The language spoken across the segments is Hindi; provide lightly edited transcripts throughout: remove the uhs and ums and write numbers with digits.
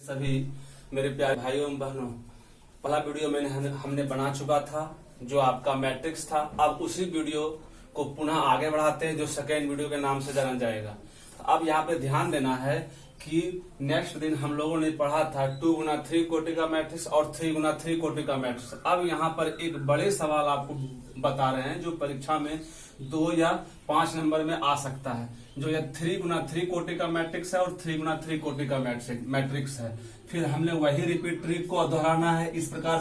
सभी मेरे प्यारे भाइयों एवं बहनों, पहला वीडियो हमने बना चुका था जो आपका मैट्रिक्स था। अब उसी वीडियो को पुनः आगे बढ़ाते हैं जो सेकेंड वीडियो के नाम से जाना जाएगा। अब यहाँ पे ध्यान देना है कि नेक्स्ट दिन हम लोगों ने पढ़ा था 2 गुना 3 कोटि का मैट्रिक्स और 3 गुना 3 कोटि का मैट्रिक्स। अब यहाँ पर एक बड़े सवाल आपको बता रहे हैं जो परीक्षा में 2 या 5 नंबर में आ सकता है, जो यह 3 गुना 3 कोटि का मैट्रिक्स है और 3 गुना 3 कोटि का मैट्रिक्स है। फिर हमने वही रिपीट ट्रिक को दोहराना है इस प्रकार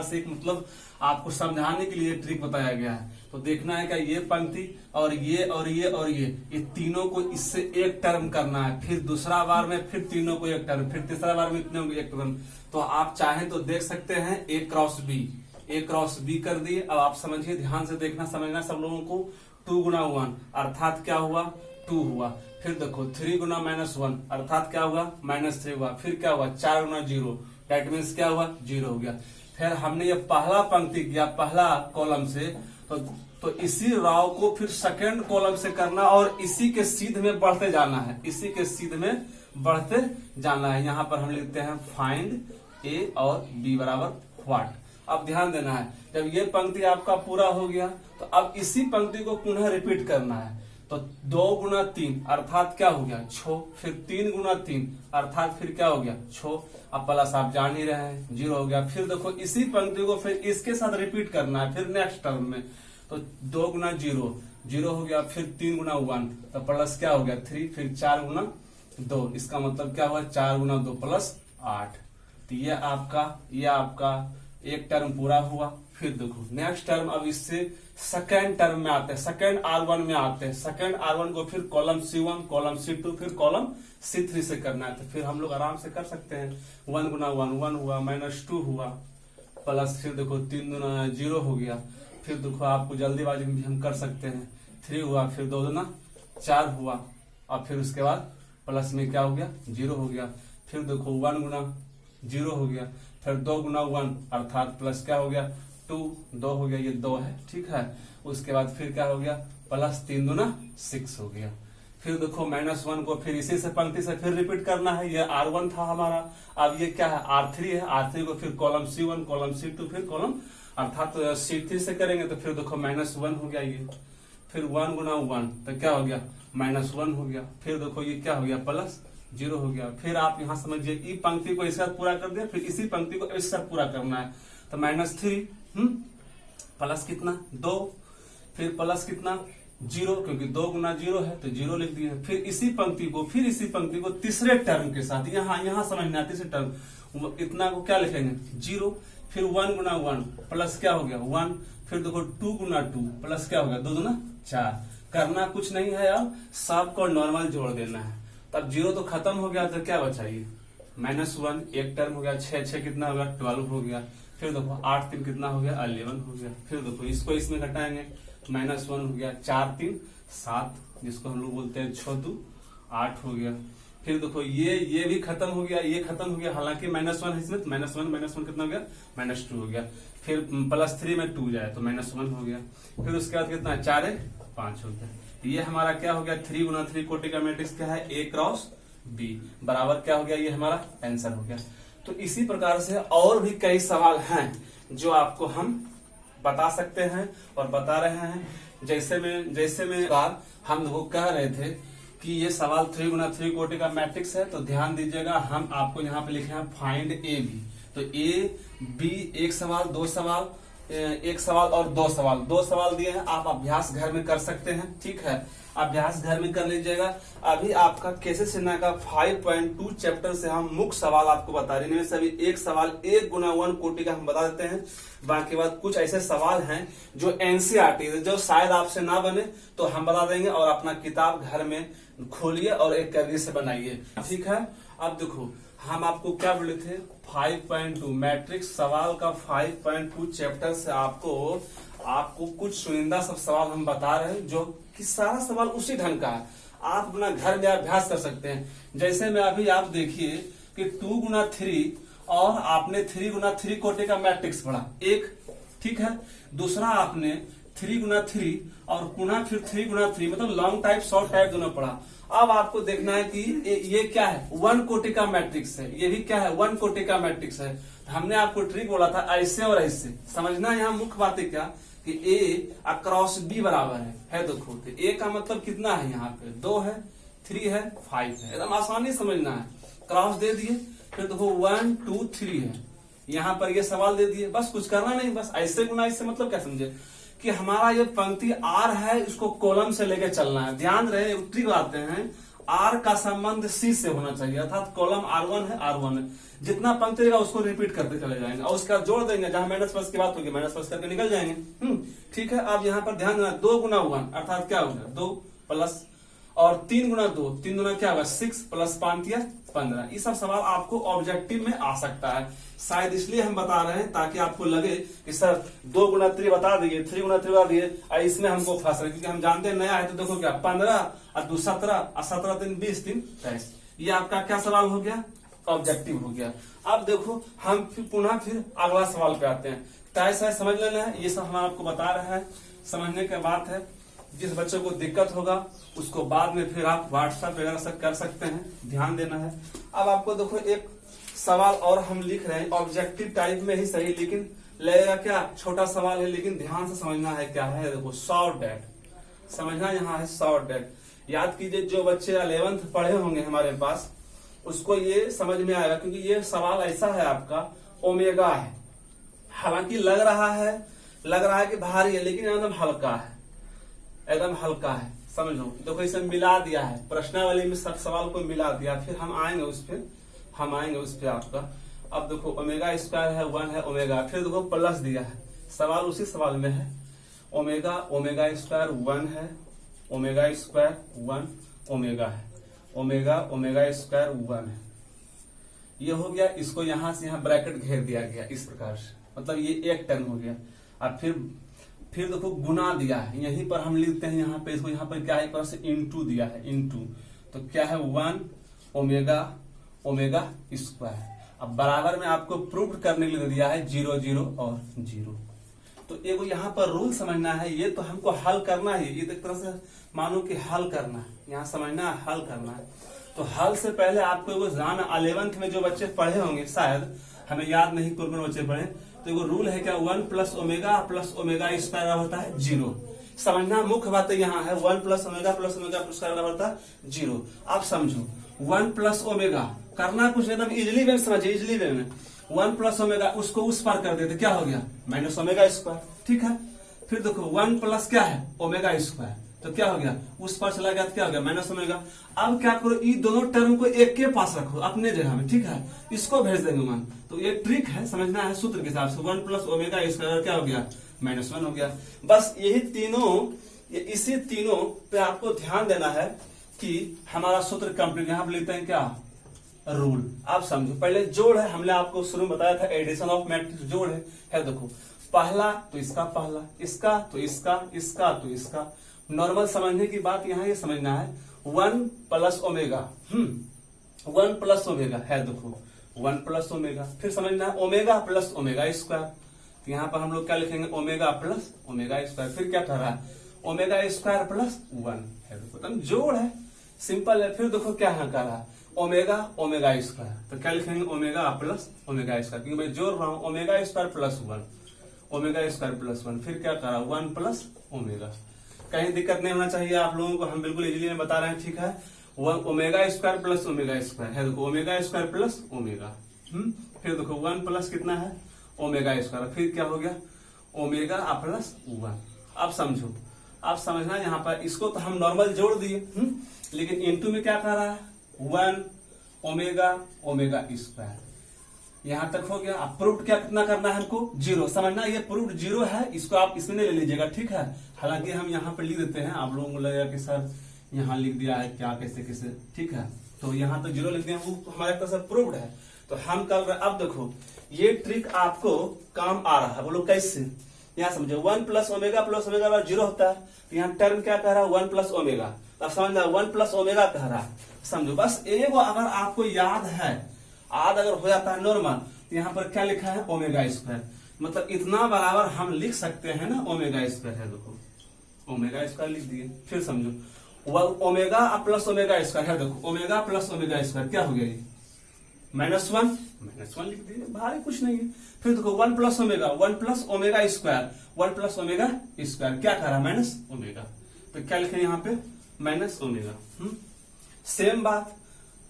से मतलब आपको समझाने के लिए ट्रिक बताया गया है। तो देखना है कि ये पंक्ति और ये तीनों को इससे एक टर्म करना है, फिर दूसरा बार में फिर तीनों को एक टर्म, फिर तीसरा बार में इतने को एक टर्म। तो आप चाहें तो देख सकते हैं A क्रॉस B कर दिए। अब आप समझिए, ध्यान से देखना, समझना सब लोगों को। 2 गुना 1 अर्थात क्या हुआ 2 हुआ। फिर देखो 3 गुना -1 अर्थात क्या हुआ -3 हुआ। फिर क्या हुआ 4 गुना 0 दैट मीन्स क्या हुआ 0 हो गया। फिर हमने ये पहला पंक्ति किया पहला कॉलम से, तो इसी राव को फिर सेकंड कॉलम से करना और इसी के सीध में बढ़ते जाना है, इसी के सीध में बढ़ते जाना है। यहाँ पर हम लिखते हैं फाइंड A और B बराबर व्हाट। अब ध्यान देना है, जब ये पंक्ति आपका पूरा हो गया तो अब इसी पंक्ति को पुनः रिपीट करना है। तो 2 गुना 3 अर्थात क्या हो गया 6। फिर 3 गुना 3 अर्थात फिर क्या हो गया 6। अब प्लस आप जान ही रहे हैं 0 हो गया। फिर देखो इसी पंक्ति को फिर इसके साथ रिपीट करना है फिर नेक्स्ट टर्म में। तो 2 गुना 0 0 हो गया। फिर 3 गुना 1 तो प्लस क्या हो गया 3। फिर 4 गुना 2 इसका मतलब क्या हुआ 4 गुना 2 प्लस 8। तो ये आपका एक टर्म पूरा हुआ। फिर देखो नेक्स्ट टर्म, अब इससे सेकेंड टर्म में आते हैं, सेकेंड R1 में आते हैं। सेकेंड R1 को फिर कॉलम C1 कॉलम C2 फिर कॉलम C3 से करना है। तो फिर हम लोग आराम से कर सकते हैं। 1 गुना 1 हुआ, -2 हुआ, प्लस फिर देखो 3 गुना 0 हो गया। फिर देखो आपको जल्दीबाजी में भी हम कर सकते हैं, 3 हुआ, फिर 2 गुना 4 हुआ, और फिर उसके बाद प्लस में क्या हो गया 0 हो गया। फिर देखो 1 गुना 0 हो गया। फिर 2 गुना 1 अर्थात प्लस क्या हो गया 2 हो गया, ये 2 है, ठीक है। उसके बाद फिर क्या हो गया प्लस 3 गुना 6 हो गया। फिर देखो -1 को फिर इसी से पंक्ति से फिर रिपीट करना है। ये R1 था हमारा, अब ये क्या है R3 है। R3 को फिर कॉलम C1 कॉलम C2 फिर कॉलम अर्थात C3 से करेंगे। तो फिर देखो -1 हो गया ये। फिर 1 गुना 1 तो क्या हो गया -1 हो गया। फिर देखो ये क्या हो गया प्लस 0 हो गया। फिर आप यहाँ समझिए ई पंक्ति को इस साथ पूरा कर दिया, फिर इसी पंक्ति को इस साथ पूरा करना है। तो -3 प्लस कितना 2, फिर प्लस कितना 0, क्योंकि 2 गुना 0 है तो 0 लिख दिए। फिर इसी पंक्ति को तीसरे टर्म के साथ यहाँ समझना है, तीसरे टर्म इतना को क्या लिखेंगे 0। फिर 1 गुना 1 प्लस क्या हो गया 1। फिर देखो 2 गुना 2 प्लस क्या हो गया 2 गुना 4। करना कुछ नहीं है यार, सबको नॉर्मल जोड़ देना है। तब 0 तो खत्म हो गया, तो क्या बचा ये -1 एक टर्म हो गया। 6 कितना हो गया 12 हो गया। फिर देखो 8 3 कितना हो गया 11 हो गया। फिर देखो इसको इसमें घटाएंगे, -1 हो गया, 4 3 7 जिसको हम लोग बोलते हैं 6 2 8 हो गया। फिर देखो ये भी खत्म हो गया, ये खत्म हो गया, हालांकि -1 है इसमें, -1 कितना हो गया -2 हो गया। फिर +3 में 2 जाए तो -1 हो गया। फिर उसके बाद कितना 4 1 5 हो गया। ये हमारा क्या हो गया 3 गुना 3 कोटि का मैट्रिक्स क्या है A क्रॉस B बराबर क्या हो गया, ये हमारा आंसर हो गया। तो इसी प्रकार से और भी कई सवाल हैं जो आपको हम बता सकते हैं और बता रहे हैं। जैसे में हम लोग कह रहे थे कि ये सवाल 3 गुना 3 कोटि का मैट्रिक्स है, तो ध्यान दीजिएगा, हम आपको यहाँ पे लिखे हैं फाइंड A B। तो A B एक सवाल 2 सवाल, एक सवाल और 2 सवाल, 2 सवाल दिए हैं। आप अभ्यास घर में कर सकते हैं, ठीक है, अभ्यास घर में कर लीजिएगा। अभी आपका केसी सिन्हा का 5.2 चैप्टर से हम मुख्य सवाल आपको बता रहे हैं। सभी एक सवाल 1 गुना 1 कोटि का हम बता देते हैं। बाकी बात कुछ ऐसे सवाल हैं जो एनसीईआरटी जो शायद आपसे ना बने तो हम बता देंगे, और अपना किताब घर में खोलिए और एक कैरी से बनाइए, ठीक है। अब देखो हम आपको क्या बोले थे 5.2 मैट्रिक्स सवाल का 5.2 चैप्टर से आपको कुछ चुनिंदा सब सवाल हम बता रहे हैं, जो कि सारा सवाल उसी ढंग का है। आप अपना घर में अभ्यास कर सकते हैं। जैसे में अभी आप देखिए कि 2 गुना 3 और आपने 3 गुना 3 कोटि का मैट्रिक्स पढ़ा एक, ठीक है। दूसरा आपने 3 गुना 3 और पुनः फिर 3 गुना 3, मतलब लॉन्ग टाइप शॉर्ट टाइप दोनों पढ़ा। अब आपको देखना है कि ये क्या है, 1 कोटि का मैट्रिक्स है, ये भी क्या है 1 कोटि का मैट्रिक्स है। हमने आपको ट्रिक बोला था ऐसे और ऐसे समझना। यहाँ मुख्य बात है क्या कि ए अक्रॉस बी बराबर है देखो। तो ए का मतलब कितना है, यहाँ पे 2 है, 3 है, 5 है, एकदम आसानी समझना है। क्रॉस दे दिए, फिर देखो 1 2 3 है, यहाँ पर ये सवाल दे दिए, बस कुछ करना नहीं, बस ऐसे गुना इससे मतलब क्या समझे कि हमारा ये पंक्ति आर है, इसको कॉलम से लेके चलना है। ध्यान रहे ट्रिक आते हैं, आर का संबंध सी से होना चाहिए, अर्थात कॉलम R1 है, R1 है, जितना पंक्ति रहेगा उसको रिपीट करते चले जाएंगे और उसका जोड़ देंगे, जहां माइनस प्लस की बात होगी माइनस प्लस करके निकल जाएंगे। ठीक है। अब यहाँ पर ध्यान देना, 2 गुना 1 अर्थात क्या होगा 2 प्लस, और 3 गुना 2, 3 गुना क्या होगा 6 प्लस 5 या 15। ये सब सवाल आपको ऑब्जेक्टिव में आ सकता है, शायद इसलिए हम बता रहे हैं ताकि आपको लगे कि सर 2 गुना 3 बता दिए, 3 गुना 3 बता दिए, इसमें हमको फंस रहे, क्योंकि हम जानते हैं नया है। तो देखो क्या 15 और 2 17 और 17 3 20 3 23, ये आपका क्या सवाल हो गया, ऑब्जेक्टिव हो गया। अब देखो हम पुनः फिर अगला सवाल पे आते हैं। तय समझ लेना है, ये सब हम आपको बता रहे हैं, समझने की बात है। जिस बच्चे को दिक्कत होगा उसको बाद में फिर आप व्हाट्सएप वगैरह से कर सकते हैं, ध्यान देना है। अब आपको देखो एक सवाल और हम लिख रहे हैं, ऑब्जेक्टिव टाइप में ही सही, लेकिन लगेगा क्या छोटा सवाल है, लेकिन ध्यान से समझना है क्या है। देखो शॉर्ट डेट समझना, यहाँ है शॉर्ट डेट। याद कीजिए जो बच्चे 11th पढ़े होंगे हमारे पास, उसको ये समझ में आएगा, क्योंकि ये सवाल ऐसा है आपका ओमेगा है, हालांकि लग रहा है कि भारी है, लेकिन एकदम हल्का है, एकदम हल्का है, समझो। देखो इसे मिला दिया है, प्रश्नावली में सब सवाल को मिला दिया, फिर हम आएंगे उस पे आपका। अब देखो ओमेगा स्क्वायर है 1 है ओमेगा, फिर देखो प्लस दिया है, सवाल उसी सवाल में है। ओमेगा स्क्वायर 1 है, ओमेगा स्क्वायर 1 ओमेगा है, ओमेगा स्क्वायर 1 है, ये हो गया। इसको यहां से यहाँ ब्रैकेट घेर दिया गया इस प्रकार से, मतलब ये एक टर्म हो गया। अब फिर देखो गुना दिया है, यहीं पर हम लिखते हैं, यहाँ पे इसको यहाँ पर क्या है, एक तरह से इंटू दिया है, इंटू तो क्या है 1 ओमेगा स्क्वायर। अब बराबर में आपको प्रूव करने के लिए दिया है 0 0 और 0। तो एक यहाँ पर रूल समझना है, ये तो हमको हल करना है, ये एक तरह से मानो कि हल करना है, यहाँ समझना है हल करना है। तो हल से पहले आपको एगो जान 11th में जो बच्चे पढ़े होंगे, शायद हमें याद नहीं कौन बच्चे पढ़े, तो एगो रूल है क्या 1 प्लस ओमेगा स्क्वायर होता है 0। समझना मुख्य बात यहाँ है 1 प्लस ओमेगा स्क्वायर होता है 0। आप समझो 1 प्लस ओमेगा करना कुछ एकदम इजिली वे में समझिए, इजिली वे में 1 प्लस ओमेगा उसको उस पार कर देते, क्या हो गया माइनस ओमेगा स्क्वायर, ठीक है। फिर देखो 1 प्लस क्या है ओमेगा स्क्वायर, तो क्या हो गया उस पर चला गया, तो क्या हो गया माइनस ओमेगा। अब क्या करो, ये दोनों टर्म को एक के पास रखो अपने जगह में, ठीक है, इसको भेज देंगे मान। तो ये ट्रिक है, समझना है सूत्र के हिसाब से। 1 प्लस ओमेगा स्क्वायर क्या हो गया -1 हो गया। बस यही इसी तीनों पे आपको ध्यान देना है कि हमारा सूत्र कंप्लीट। यहाँ पर लिखते हैं क्या रूल, आप समझो। पहले जोड़ है, हमने आपको शुरू में बताया था एडिशन ऑफ मैट्रिक्स जोड़ है देखो पहला तो इसका पहला, इसका तो इसका, इसका तो इसका। नॉर्मल समझने की बात यहाँ ये समझना है 1 प्लस ओमेगा 1 प्लस ओमेगा है देखो 1 प्लस ओमेगा, फिर समझना है ओमेगा प्लस ओमेगा स्क्वायर। तो यहाँ पर हम लोग क्या लिखेंगे ओमेगा प्लस ओमेगा स्क्वायर, फिर क्या कर रहा है ओमेगा स्क्वायर प्लस 1 है देखो, एकदम जोड़ है, सिंपल है। फिर देखो क्या यहाँ कर रहा है ओमेगा स्क्वायर, तो क्या लिखेंगे ओमेगा प्लस ओमेगा स्क्वायर, क्योंकि मैं जोड़ रहा हूँ omega square plus 1 omega square plus 1, फिर क्या कर रहा है 1 प्लस ओमेगा। कहीं दिक्कत नहीं होना चाहिए आप लोगों को, हम बिल्कुल इजीली में बता रहे हैं, ठीक है। Omega square plus omega square है देखो ओमेगा स्क्वायर प्लस ओमेगा, फिर देखो 1 प्लस कितना है ओमेगा स्क्वायर, फिर क्या हो गया ओमेगा प्लस 1। अब समझो, आप समझना यहाँ पर, इसको तो हम नॉर्मल जोड़ दिए, लेकिन इनटू में क्या कर रहा है 1 ओमेगा स्क्वायर, यहां तक हो गया। अब प्रूफ क्या कितना करना है हमको 0, समझना ये प्रूफ 0 है, इसको आप इसमें ले लीजिएगा, ठीक है। हालांकि हम यहाँ पे लिख देते हैं, आप लोगों को लगेगा कि सर यहाँ लिख दिया है क्या कैसे, ठीक है, तो यहाँ तक 0 लिख दिया, वो हमारे तरफ से प्रूव्ड है, तो हम कर रहे। अब देखो ये ट्रिक आपको काम आ रहा है, बोलो कैसे, यहाँ समझो 1 प्लस ओमेगा 0 होता है, तो यहाँ टर्म क्या कह रहा है 1 प्लस ओमेगा, अब समझना 1 प्लस ओमेगा कह रहा है, समझो। बस एक अगर आपको याद है, अगर हो जाता है नॉर्मल, तो यहाँ पर क्या लिखा है ओमेगा स्क्वायर, मतलब इतना बराबर हम लिख सकते हैं ना ओमेगा स्क्वायर है, देखो ओमेगा स्क्वायर लिख दिए। फिर समझो ओमेगा प्लस ओमेगा स्क्वायर है, देखो ओमेगा प्लस ओमेगा स्क्वायर क्या हो गया ये -1 लिख दिए, भारी कुछ नहीं है। फिर देखो 1 plus omega square 1 plus omega square क्या कह रहा है माइनस ओमेगा, तो क्या लिखें यहाँ पे माइनस ओमेगा। सेम बात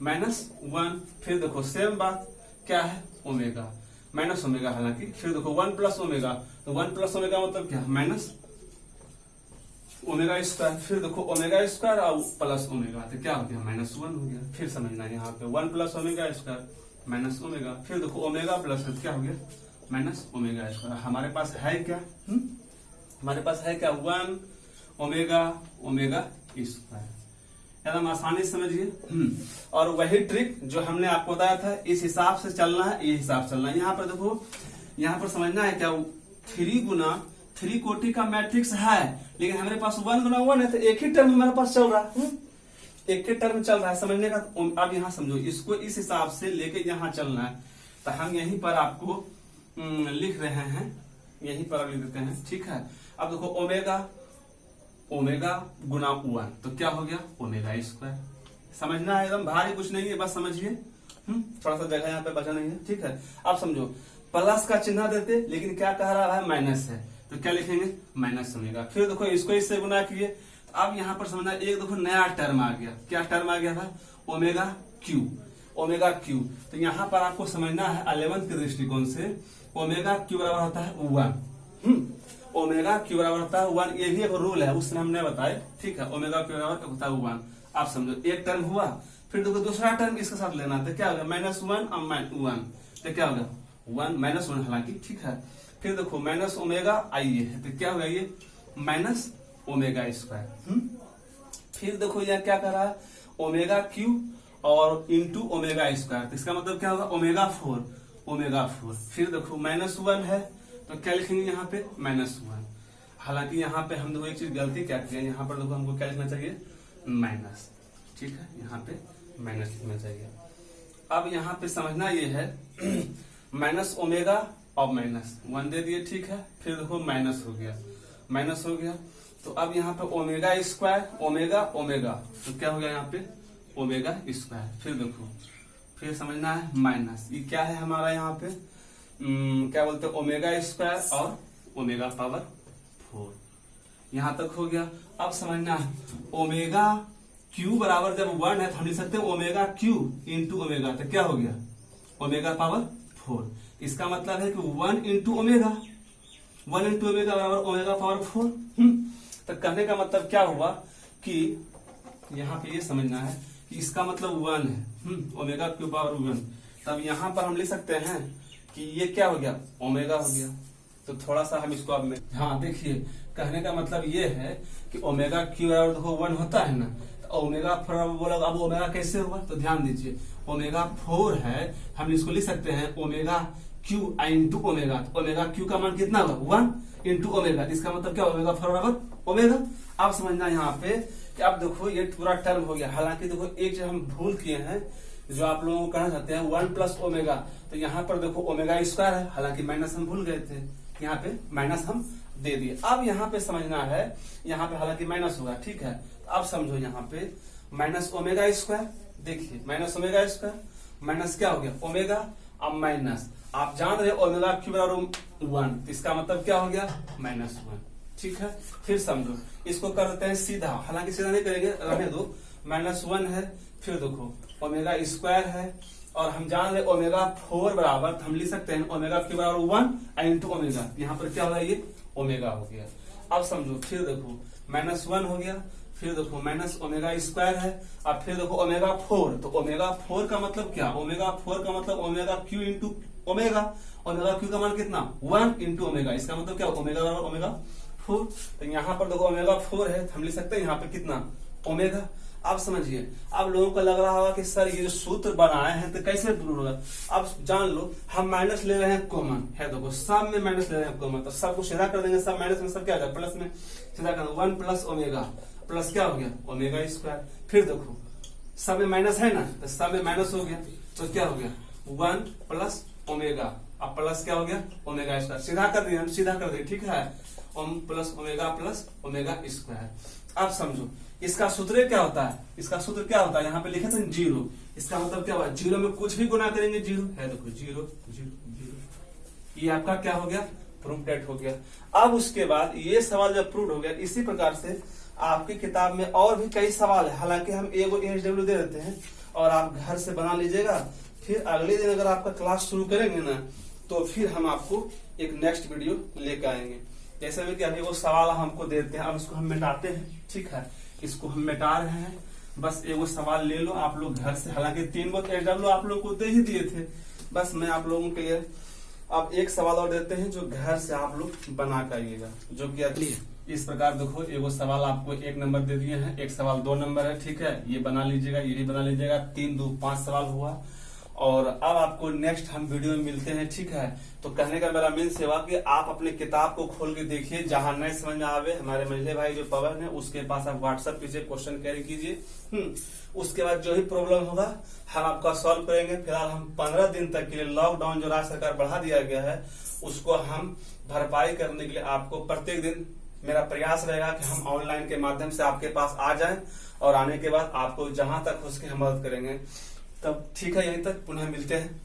-1, फिर देखो सेम बात क्या है ओमेगा माइनस ओमेगा, हालांकि फिर देखो 1 प्लस ओमेगा, तो 1 प्लस ओमेगा मतलब क्या माइनस ओमेगा स्क्वायर, फिर देखो ओमेगा स्क्वायर और प्लस ओमेगा तो क्या हो गया -1 हो गया। फिर समझना यहाँ पे 1 plus omega square minus omega, फिर देखो ओमेगा प्लस क्या हो गया माइनस ओमेगा स्क्वायर। हमारे पास है क्या हमारे पास है क्या 1 ओमेगा स्क्वायर, एकदम आसानी से समझिए। और वही ट्रिक जो हमने आपको बताया था इस हिसाब से चलना है, ये हिसाब चलना है। यहाँ पर देखो यहाँ पर समझना है क्या 3 गुना 3 कोटि का मैट्रिक्स है, लेकिन हमारे पास 1 गुना 1 है, तो एक ही टर्म हमारे पास चल रहा है, एक ही टर्म चल रहा है समझने का। अब यहाँ समझो इसको इस हिसाब से लेके यहाँ चलना है, तो हम यहीं पर आपको लिख रहे हैं, यहीं पर लिख देते हैं, ठीक है। अब देखो ओमेगा गुना 1 तो क्या हो गया ओमेगा स्क्वायर, समझना है, एकदम भारी कुछ नहीं है, बस समझिए। थोड़ा सा जगह यहाँ पे बचा नहीं है, ठीक है। अब समझो प्लस का चिन्ह देते, लेकिन क्या कह रहा है माइनस है, तो क्या लिखेंगे माइनस ओमेगा। फिर देखो इसको इससे गुना किए, तो अब यहाँ पर समझना एक देखो नया टर्म आ गया, क्या टर्म आ गया था ओमेगा क्यू। तो यहाँ पर आपको समझना है 11th के दृष्टिकोण से ओमेगा क्यू बराबर होता है 1। ओमेगा क्यू बराबर होता है 1, ये भी एक रूल है, उसने हमने बताया, ठीक है। ओमेगा क्यू बराबर होता है 1। आप समझो एक टर्म हुआ, फिर देखो दूसरा टर्म इसके साथ लेना, तो क्या होगा -1 और -1, तो क्या होगा 1 -1 हालांकि, ठीक है। फिर देखो माइनस ओमेगा आइए है, तो क्या होगा ये माइनस ओमेगा स्क्वायर। फिर देखो यह क्या कर रहा है ओमेगा क्यू और इंटू ओमेगा स्क्वायर, तो इसका मतलब क्या होगा ओमेगा 4। फिर देखो -1 है, तो क्या लिखेंगे यहाँ पे -1। हालांकि यहाँ पे हम देखो एक चीज गलती क्या किया, यहाँ पर देखो हमको क्या लिखना चाहिए माइनस, ठीक है, यहाँ पे माइनस लिखना चाहिए। अब यहाँ पे समझना ये है माइनस ओमेगा और -1 दे दिए, ठीक है। फिर देखो माइनस हो गया, तो अब यहाँ पे ओमेगा स्क्वायर ओमेगा, तो क्या हो गया यहाँ पे ओमेगा स्क्वायर। फिर देखो फिर समझना है माइनस, ये क्या है हमारा यहाँ पे क्या बोलते हैं ओमेगा स्क्वायर और ओमेगा पावर 4, यहां तक हो गया। अब समझना है ओमेगा क्यू बराबर जब 1 है तो हम लिख सकते हैं ओमेगा क्यू इंटू ओमेगा, तो क्या हो गया ओमेगा पावर 4। इसका मतलब है कि 1 इंटू ओमेगा बराबर ओमेगा पावर 4। तो कहने का मतलब क्या हुआ कि यहाँ पे ये समझना है कि इसका मतलब 1 है, ओमेगा क्यू पावर 1। तब यहाँ पर हम लिख सकते हैं कि ये क्या हो गया ओमेगा हो गया। तो थोड़ा सा हम इसको अब हाँ देखिए, कहने का मतलब ये है कि ओमेगा क्यू बराबर देखो 1 होता है ना, तो ओमेगा 4 बोला, अब ओमेगा कैसे हुआ, तो ध्यान दीजिए ओमेगा 4 है, हम इसको लिख सकते हैं ओमेगा क्यू इंटू ओमेगा। तो ओमेगा क्यू का मान कितना होगा 1 इंटू ओमेगा, इसका मतलब क्या ओमेगा 4 बराबर ओमेगा। अब समझना यहाँ पे कि अब देखो ये पूरा टर्म हो गया। हालांकि देखो एक चीज हम भूल किए हैं, जो आप लोगों को कहना चाहते हैं 1 प्लस ओमेगा, तो यहाँ पर देखो ओमेगा स्क्वायर है, हालांकि माइनस हम भूल गए थे, यहाँ पे माइनस हम दे दिए। अब यहाँ पे समझना है, यहाँ पे हालांकि माइनस होगा, ठीक है। अब समझो यहाँ पे माइनस ओमेगा स्क्वायर, देखिए माइनस ओमेगा स्क्वायर माइनस क्या हो गया ओमेगा, अब माइनस आप जान रहे ओमेगा क्यू बराबर 1, इसका मतलब क्या हो गया -1, ठीक है। फिर समझो इसको कर देते हैं सीधा, हालांकि सीधा नहीं करेंगे, रहने दो, -1 है, फिर देखो ओमेगा स्क्वायर है, और हम जान रहे ओमेगा 4 बराबर, हम लिख सकते हैं ओमेगा क्यू बराबर 1 इंटू ओमेगा, यहाँ पर क्या होगा ये ओमेगा हो गया। अब समझो फिर देखो -1 हो गया, फिर देखो माइनस ओमेगा स्क्वायर है, अब फिर देखो ओमेगा 4, तो ओमेगा 4 का मतलब क्या, ओमेगा 4 का मतलब omega cube into omega cube का मान कितना 1 इंटू ओमेगा, इसका मतलब क्या ओमेगा बराबर ओमेगा 4। तो यहाँ पर देखो ओमेगा 4 है, हम लिख सकते हैं यहाँ पे कितना ओमेगा। अब समझिए, अब लोगों को लग रहा होगा कि सर ये जो सूत्र बनाए हैं तो कैसे प्रूव होगा। अब जान लो हम माइनस ले रहे हैं कॉमन है, देखो सब में माइनस ले रहे हैं कॉमन, तो सब को सीधा कर देंगे, सब माइनस में सब क्या होगा प्लस में सीधा कर 1 प्लस ओमेगा प्लस क्या हो गया ओमेगा स्क्वायर। फिर देखो सब में माइनस है ना, तो सब में माइनस हो गया, तो क्या हो गया 1 प्लस ओमेगा, अब प्लस क्या हो गया ओमेगा स्क्वायर, सीधा कर दिए हम, सीधा कर दिए, ठीक है, ओम प्लस ओमेगा स्क्वायर। अब समझो इसका सूत्र क्या होता है, इसका सूत्र क्या होता है, यहाँ पे लिखे थे जीरो, इसका मतलब क्या हुआ, जीरो में कुछ भी गुना करेंगे जीरो है, देखो जीरो जीरो जीरो, ये आपका क्या हो गया प्रूफ हो गया। अब उसके बाद ये सवाल जब प्रूव हो गया, इसी प्रकार से आपकी किताब में और भी कई सवाल है, हालांकि हम एगो एचडब्ल्यू दे देते हैं और आप घर से बना लीजिएगा। फिर अगले दिन अगर आपका क्लास शुरू करेंगे ना, तो फिर हम आपको एक नेक्स्ट वीडियो लेकर आएंगे। जैसे भी कि अभी वो सवाल हमको देते हैं, अब इसको हम मिटाते हैं, ठीक है, इसको हम मिटा रहे हैं। बस एगो सवाल ले लो आप लोग घर से, हालांकि 3 गो एचडब्ल्यू आप लोग को दे ही दिए थे, बस मैं आप लोगों के लिए अब एक सवाल और देते हैं जो घर से आप लोग बना करिएगा, जो कि इस प्रकार देखो, एगो सवाल आपको 1 नंबर दे दिए हैं, एक सवाल 2 नंबर है, ठीक है, ये बना लीजिएगा, ये भी बना लीजिएगा, 3 2 5 सवाल हुआ। और अब आपको नेक्स्ट हम वीडियो में मिलते हैं, ठीक है। तो कहने का मेरा मीन सेवा कि आप अपने किताब को खोल के देखिए, जहां नहीं समझ में आवे, हमारे मंझले भाई जो पवन है उसके पास आप व्हाट्सएप कीजिए, क्वेश्चन कैरी कीजिए, उसके बाद जो ही प्रॉब्लम होगा हम आपका सॉल्व करेंगे। फिलहाल हम 15 दिन तक के लिए लॉकडाउन जो राज्य सरकार बढ़ा दिया गया है, उसको हम भरपाई करने के लिए आपको प्रत्येक दिन मेरा प्रयास रहेगा कि हम ऑनलाइन के माध्यम से आपके पास आ जाएं, और आने के बाद आपको जहां तक हो सके हम मदद करेंगे। तब ठीक है, यहीं तक पुनः मिलते हैं।